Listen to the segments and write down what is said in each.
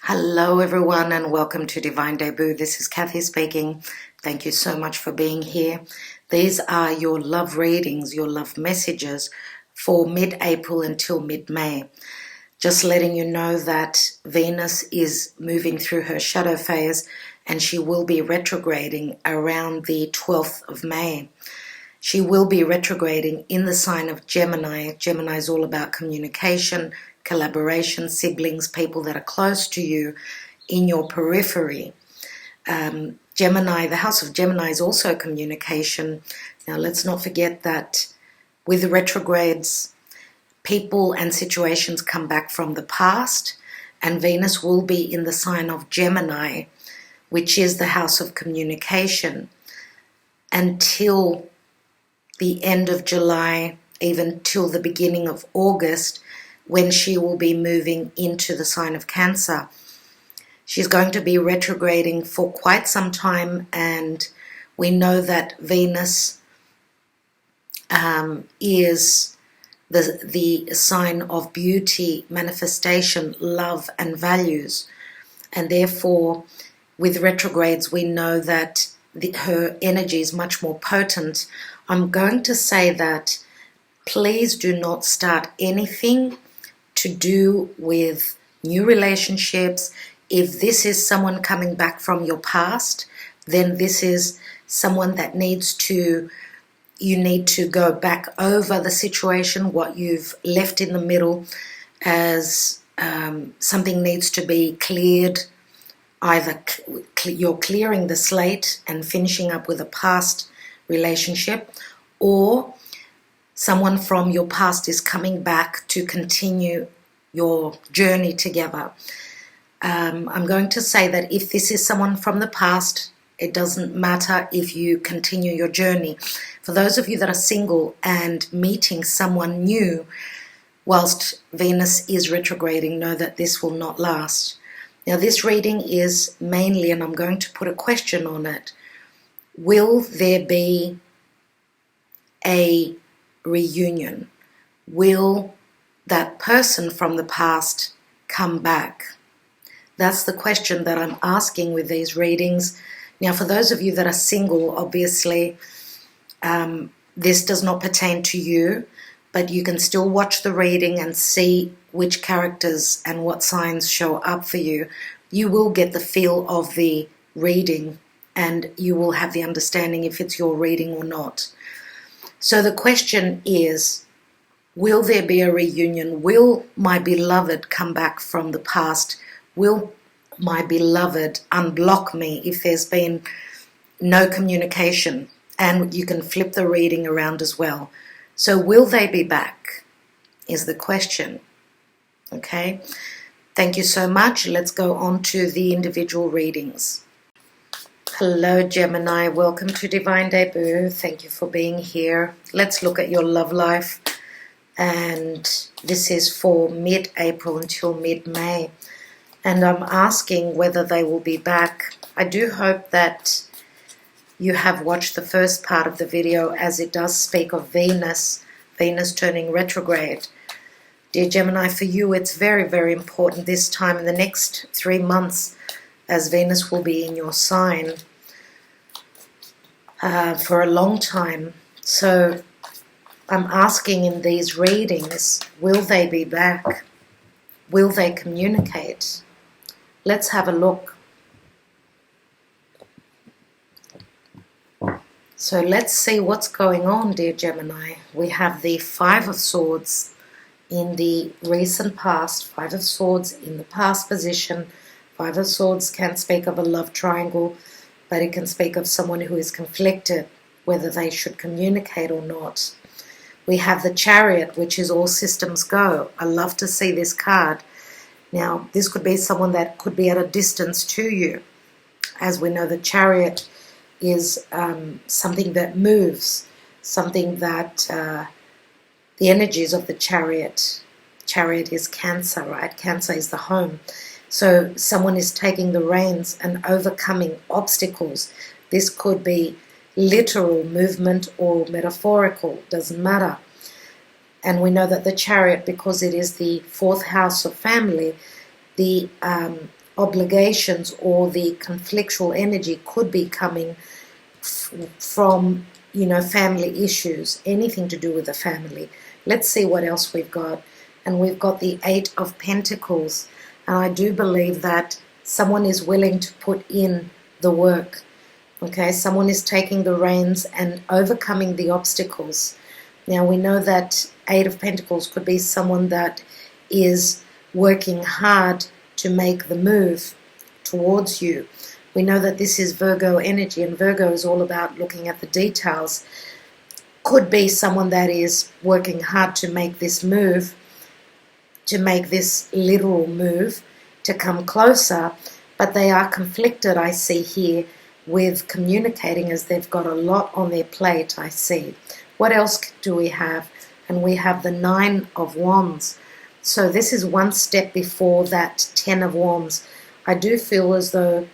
Hello everyone and welcome to Divine Debut. This is Kathy speaking. Thank you so much for being here. These are your love readings, your love messages for mid-April until mid-May. Just letting you know that Venus is moving through her shadow phase and she will be retrograding around the 12th of May. She will be retrograding in the sign of Gemini. Gemini is all about communication, collaboration, siblings, people that are close to you in your periphery. Gemini, the house of Gemini is also communication. Now let's not forget that with retrogrades, people and situations come back from the past, and Venus will be in the sign of Gemini, which is the house of communication, until the end of July, even till the beginning of August, when she will be moving into the sign of Cancer. She's going to be retrograding for quite some time, and we know that Venus is the sign of beauty, manifestation, love, and values. And therefore, with retrogrades, we know that her energy is much more potent. I'm going to say that please do not start anything to do with new relationships. If this is someone coming back from your past, then this is someone that you need to go back over the situation, what you've left in the middle, as something needs to be cleared. Either you're clearing the slate and finishing up with a past relationship, or someone from your past is coming back to continue your journey together. I'm going to say that if this is someone from the past, it doesn't matter if you continue your journey. For those of you that are single and meeting someone new whilst Venus is retrograding, know that this will not last. Now this reading is mainly, and I'm going to put a question on it, will there be a reunion? Will that person from the past come back? That's the question that I'm asking with these readings. Now, for those of you that are single, obviously, this does not pertain to you, but you can still watch the reading and see which characters and what signs show up for you. You will get the feel of the reading, and you will have the understanding if it's your reading or not. So the question is, will there be a reunion? Will my beloved come back from the past? Will my beloved unblock me if there's been no communication? And you can flip the reading around as well. So will they be back is the question. Okay? Thank you so much. Let's go on to the individual readings. Hello Gemini, welcome to Divine Debut. Thank you for being here. Let's look at your love life. And this is for mid-April until mid-May. And I'm asking whether they will be back. I do hope that you have watched the first part of the video, as it does speak of Venus turning retrograde. Dear Gemini, for you it's very, very important this time in the next 3 months, as Venus will be in your sign for a long time. So I'm asking in these readings, will they be back? Will they communicate? Let's have a look. So let's see what's going on, dear Gemini. We have the Five of Swords in the recent past, Five of Swords in the past position. Five of Swords can speak of a love triangle, but it can speak of someone who is conflicted, whether they should communicate or not. We have the Chariot, which is all systems go. I love to see this card. Now, this could be someone that could be at a distance to you. As we know, the Chariot is something that moves, something that the energies of the Chariot is Cancer, right? Cancer is the home. So someone is taking the reins and overcoming obstacles. This could be literal movement or metaphorical, doesn't matter. And we know that the Chariot, because it is the fourth house of family, the obligations or the conflictual energy could be coming from, family issues, anything to do with the family. Let's see what else we've got. And we've got the Eight of Pentacles. And I do believe that someone is willing to put in the work. Okay, someone is taking the reins and overcoming the obstacles. Now we know that Eight of Pentacles could be someone that is working hard to make the move towards you. We know that this is Virgo energy, and Virgo is all about looking at the details. Could be someone that is working hard to make this move, to make this literal move, to come closer, but they are conflicted, I see here, with communicating, as they've got a lot on their plate, I see. What else do we have? And we have the Nine of Wands. So this is one step before that Ten of Wands. I do feel as though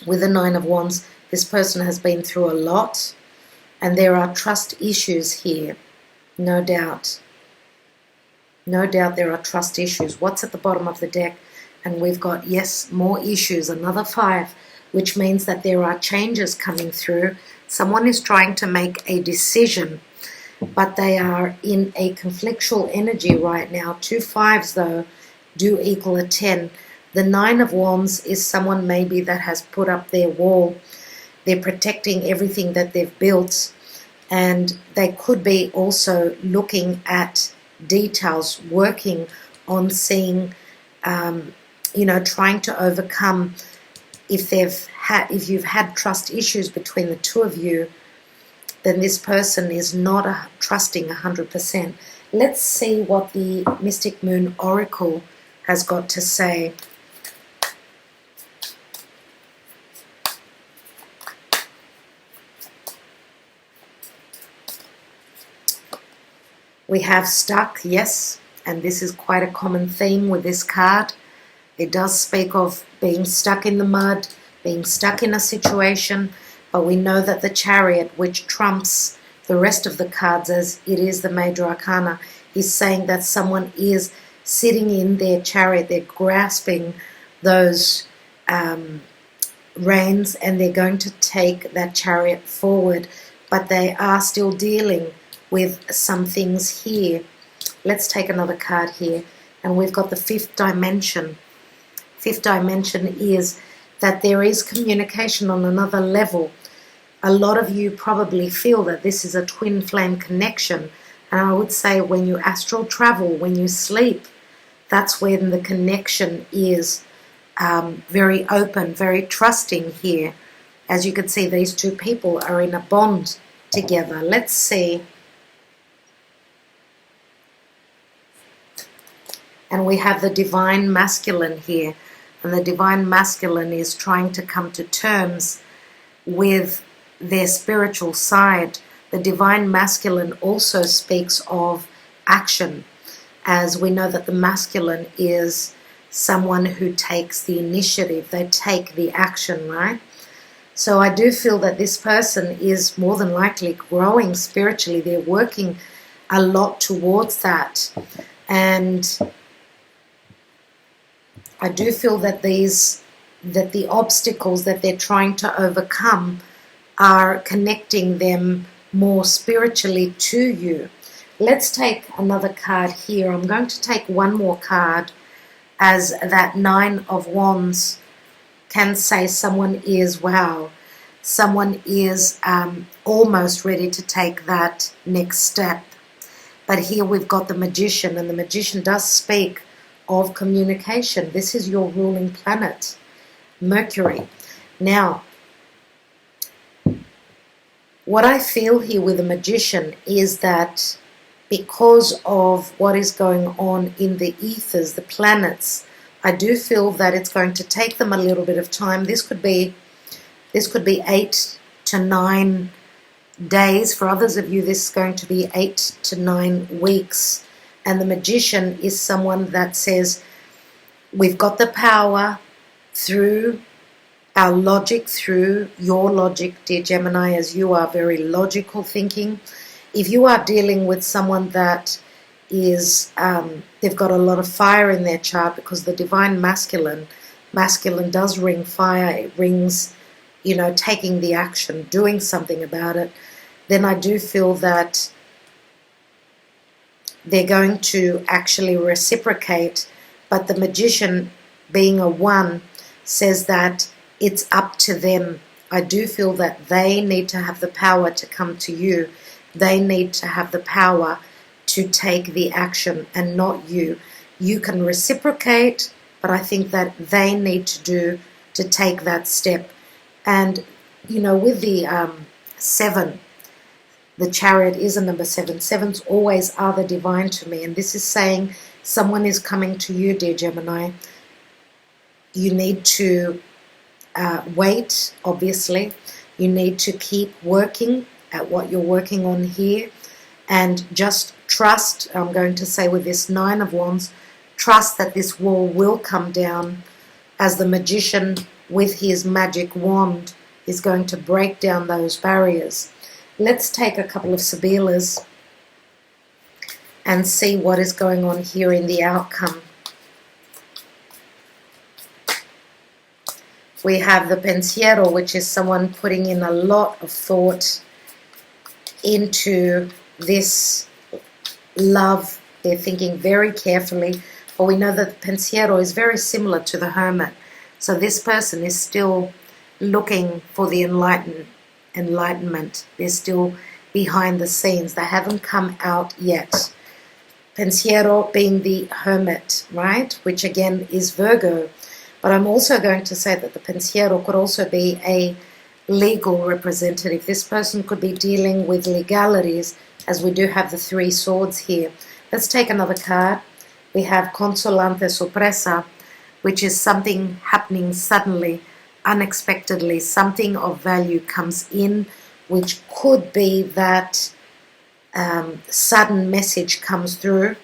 with the Nine of Wands, this person has been through a lot, and there are trust issues here, no doubt. No doubt there are trust issues. What's at the bottom of the deck? And we've got, yes, more issues, another 5, which means that there are changes coming through. Someone is trying to make a decision, but they are in a conflictual energy right now. 2 5s, though, do equal a 10. The Nine of Wands is someone maybe that has put up their wall. They're protecting everything that they've built, and they could be also looking at details, working on seeing, trying to overcome if you've had trust issues between the two of you, then this person is not trusting 100%. Let's see what the Mystic Moon Oracle has got to say. We have stuck, yes, and this is quite a common theme with this card. It does speak of being stuck in the mud, being stuck in a situation, but we know that the Chariot, which trumps the rest of the cards as it is the Major Arcana, is saying that someone is sitting in their chariot, they're grasping those reins, and they're going to take that chariot forward, but they are still dealing with some things here. Let's take another card here, and we've got the Fifth Dimension. Fifth Dimension is that there is communication on another level. A lot of you probably feel that this is a twin flame connection, and I would say when you astral travel, when you sleep, that's when the connection is very open, very trusting here. As you can see, these two people are in a bond together. Let's see. And we have the Divine Masculine here. And the Divine Masculine is trying to come to terms with their spiritual side. The Divine Masculine also speaks of action, as we know that the Masculine is someone who takes the initiative. They take the action, right? So I do feel that this person is more than likely growing spiritually. They're working a lot towards that. And I do feel that the obstacles that they're trying to overcome are connecting them more spiritually to you. Let's take another card here. I'm going to take one more card, as that Nine of Wands can say someone is, someone is almost ready to take that next step. But here we've got the Magician, and the Magician does speak of communication. This is your ruling planet, Mercury. Now, what I feel here with the Magician is that because of what is going on in the ethers, the planets, I do feel that it's going to take them a little bit of time. This could be 8 to 9 days. For others of you, this is going to be 8 to 9 weeks. And the Magician is someone that says, we've got the power through our logic, through your logic, dear Gemini, as you are very logical thinking. If you are dealing with someone that is, they've got a lot of fire in their chart, because the Divine Masculine, masculine does ring fire, it rings, taking the action, doing something about it, then I do feel that they're going to actually reciprocate. But the Magician, being a 1, says that it's up to them. I do feel that they need to have the power to come to you. They need to have the power to take the action and not you. You can reciprocate, but I think that they need to take that step. And, with the 7, the Chariot is a number 7. 7s always are the divine to me. And this is saying someone is coming to you, dear Gemini. You need to wait, obviously. You need to keep working at what you're working on here. And just trust, I'm going to say with this 9 of Wands, trust that this wall will come down as the Magician with his magic wand is going to break down those barriers. Let's take a couple of Sibillas and see what is going on here in the outcome. We have the Pensiero, which is someone putting in a lot of thought into this love. They're thinking very carefully. But we know that the Pensiero is very similar to the Hermit. So this person is still looking for the enlightenment. They're still behind the scenes. They haven't come out yet. Pensiero being the Hermit, right? Which again is Virgo. But I'm also going to say that the Pensiero could also be a legal representative. This person could be dealing with legalities, as we do have the 3 swords here. Let's take another card. We have Consolante Sorpresa, which is something happening suddenly, unexpectedly. Something of value comes in, which could be that sudden message comes through.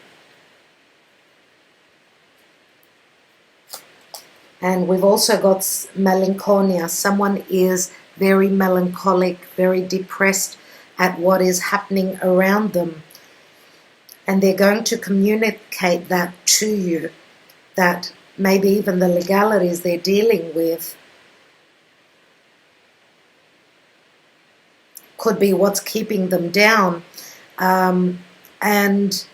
And we've also got melancholia. Someone is very melancholic, very depressed at what is happening around them. And they're going to communicate that to you, that maybe even the legalities they're dealing with could be what's keeping them down. And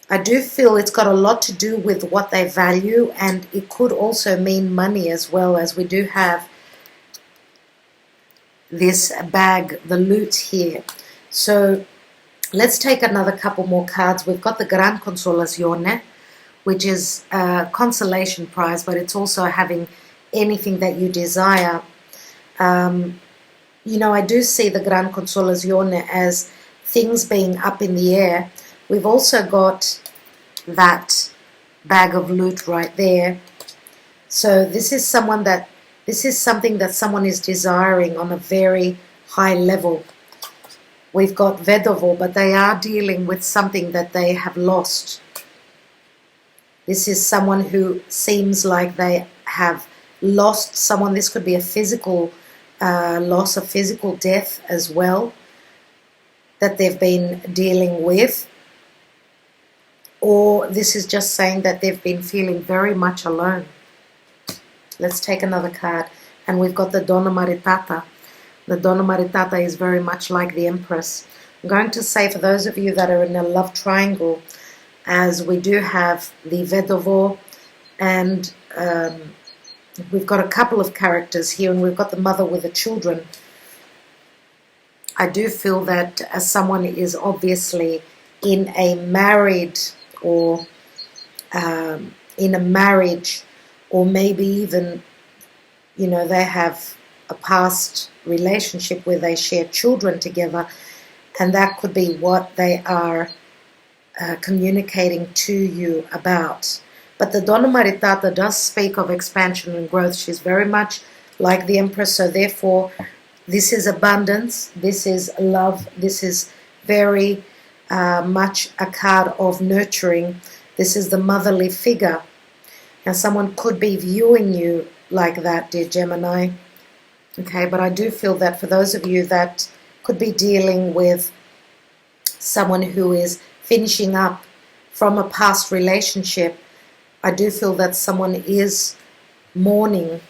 I do feel it's got a lot to do with what they value, and it could also mean money as well, as we do have this bag, the loot here. So let's take another couple more cards. We've got the Gran Consolazione, which is a consolation prize, but it's also having anything that you desire. I do see the Gran Consolazione as things being up in the air. We've also got that bag of loot right there. So this is something that someone is desiring on a very high level. We've got Vedovo, but they are dealing with something that they have lost. This is someone who seems like they have lost someone. This could be a physical loss, a physical death as well, that they've been dealing with. Or this is just saying that they've been feeling very much alone. Let's take another card. And we've got the Donna Maritata. The Donna Maritata is very much like the Empress. I'm going to say, for those of you that are in a love triangle, as we do have the Vedovo, and we've got a couple of characters here, and we've got the mother with the children. I do feel that someone is obviously in a married or in a marriage, or maybe even, they have a past relationship where they share children together, and that could be what they are communicating to you about. But the Donna Maritata does speak of expansion and growth. She's very much like the Empress, so therefore this is abundance, this is love, this is very much a card of nurturing. This is the motherly figure. Now someone could be viewing you like that, dear Gemini. Okay, but I do feel that for those of you that could be dealing with someone who is finishing up from a past relationship, I do feel that someone is mourning,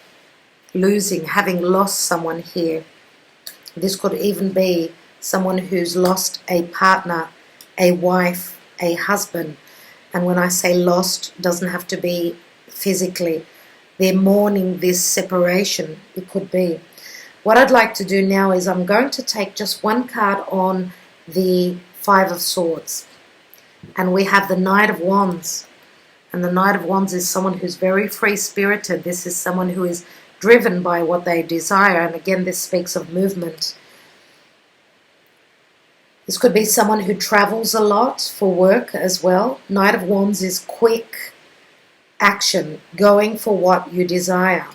losing, having lost someone here. This could even be someone who's lost a partner, a wife, a husband. And when I say lost, it doesn't have to be physically. They're mourning this separation. It could be. What I'd like to do now is I'm going to take just one card on the Five of Swords. And we have the Knight of Wands. And the Knight of Wands is someone who's very free-spirited. This is someone who is driven by what they desire. And again, this speaks of movement. This could be someone who travels a lot for work as well. Knight of Wands is quick action, going for what you desire.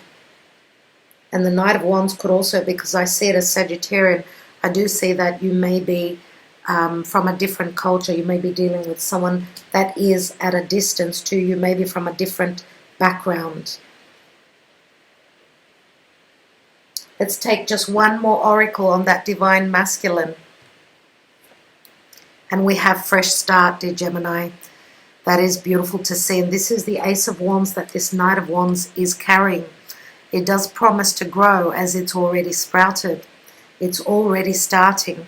And the Knight of Wands could also, because I see it as Sagittarian, I do see that you may be from a different culture. You may be dealing with someone that is at a distance to you, maybe from a different background. Let's take just one more oracle on that divine masculine. And we have fresh start, dear Gemini. That is beautiful to see. And this is the Ace of Wands that this Knight of Wands is carrying. It does promise to grow as it's already sprouted. It's already starting.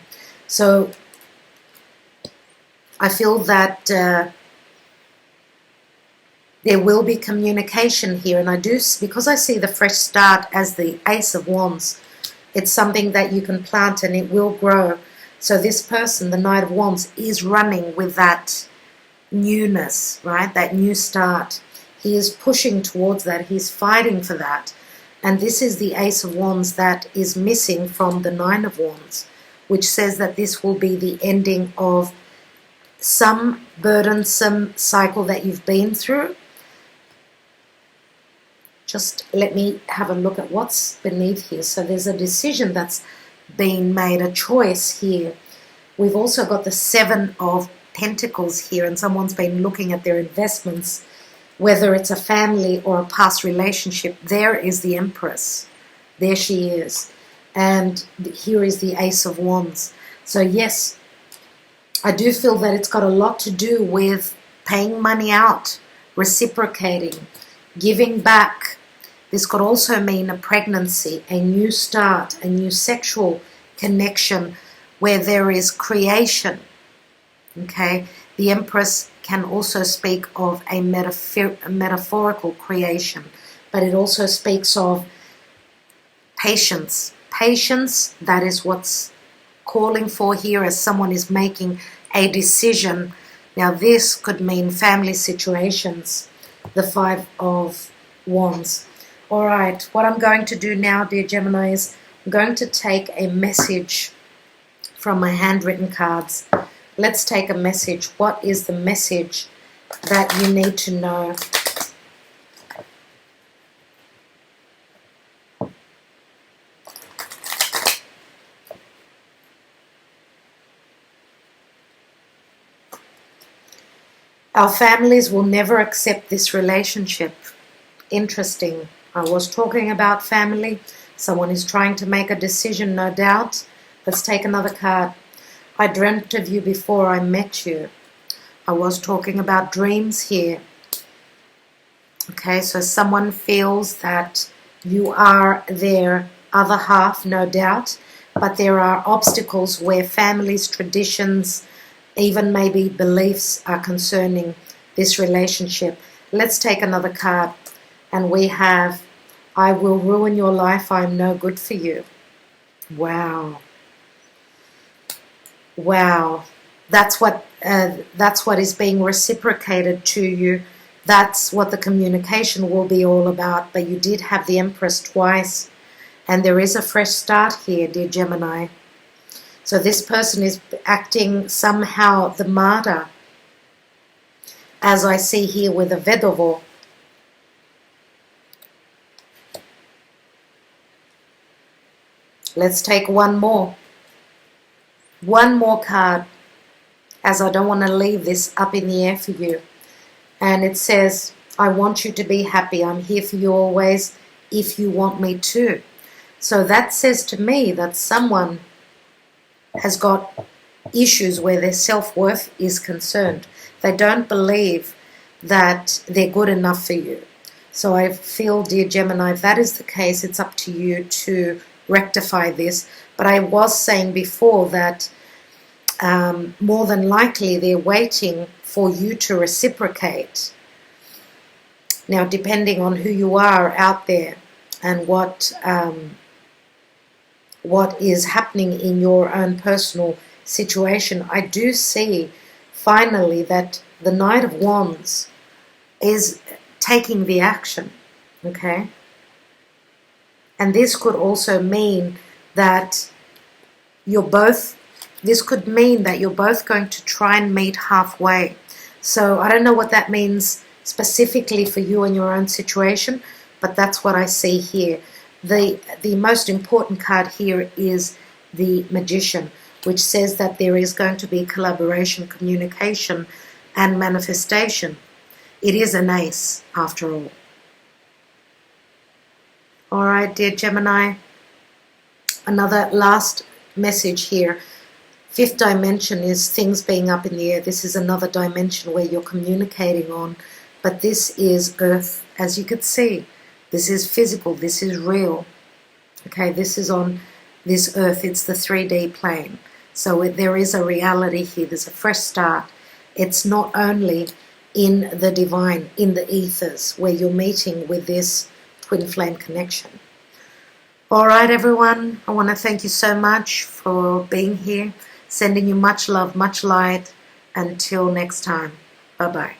So I feel that there will be communication here. And I do, because I see the fresh start as the Ace of Wands, it's something that you can plant and it will grow. So this person, the Knight of Wands, is running with that newness, right? That new start. He is pushing towards that. He's fighting for that. And this is the Ace of Wands that is missing from the Nine of Wands, which says that this will be the ending of some burdensome cycle that you've been through. Just let me have a look at what's beneath here. So there's a decision that's been made, a choice here. We've also got the Seven of Pentacles here, and someone's been looking at their investments, whether it's a family or a past relationship. There is the Empress. There she is. And here is the Ace of Wands. So yes, I do feel that it's got a lot to do with paying money out, reciprocating, giving back. This could also mean a pregnancy, a new start, a new sexual connection where there is creation. Okay, the Empress can also speak of a metaphorical creation, but it also speaks of patience. Patience, that is what's calling for here as someone is making a decision. Now this could mean family situations, the Five of Wands. All right, what I'm going to do now, dear Gemini, is I'm going to take a message from my handwritten cards. Let's take a message. What is the message that you need to know? Our families will never accept this relationship. Interesting. I was talking about family. Someone is trying to make a decision, no doubt. Let's take another card. I dreamt of you before I met you. I was talking about dreams here. Okay, so someone feels that you are their other half, no doubt, but there are obstacles where families, traditions, even maybe beliefs are concerning this relationship. Let's take another card. And we have, I will ruin your life, I am no good for you. Wow. Wow. That's what is being reciprocated to you. That's what the communication will be all about. But you did have the Empress twice. And there is a fresh start here, dear Gemini. So this person is acting somehow the martyr, as I see here with the Vedovo. Let's take one more. One more card, as I don't want to leave this up in the air for you. And it says, I want you to be happy. I'm here for you always if you want me to. So that says to me that someone has got issues where their self-worth is concerned. They don't believe that they're good enough for you. So I feel, dear Gemini, if that is the case, it's up to you to rectify this. But I was saying before that more than likely they're waiting for you to reciprocate. Now, depending on who you are out there and what is happening in your own personal situation, I do see finally that the Knight of Wands is taking the action, okay? And this could also mean that this could mean that you're both going to try and meet halfway. So I don't know what that means specifically for you and your own situation, but that's what I see here. The most important card here is the Magician, which says that there is going to be collaboration, communication, and manifestation. It is an ace, after all. All right, dear Gemini, another last message here. Fifth dimension is things being up in the air. This is another dimension where you're communicating on, but this is Earth, as you could see. This is physical, this is real. Okay, this is on this Earth, it's the 3D plane. So there is a reality here, there's a fresh start. It's not only in the divine, in the ethers, where you're meeting with this twin flame connection. All right, everyone, I want to thank you so much for being here. Sending you much love, much light. Until next time, bye-bye.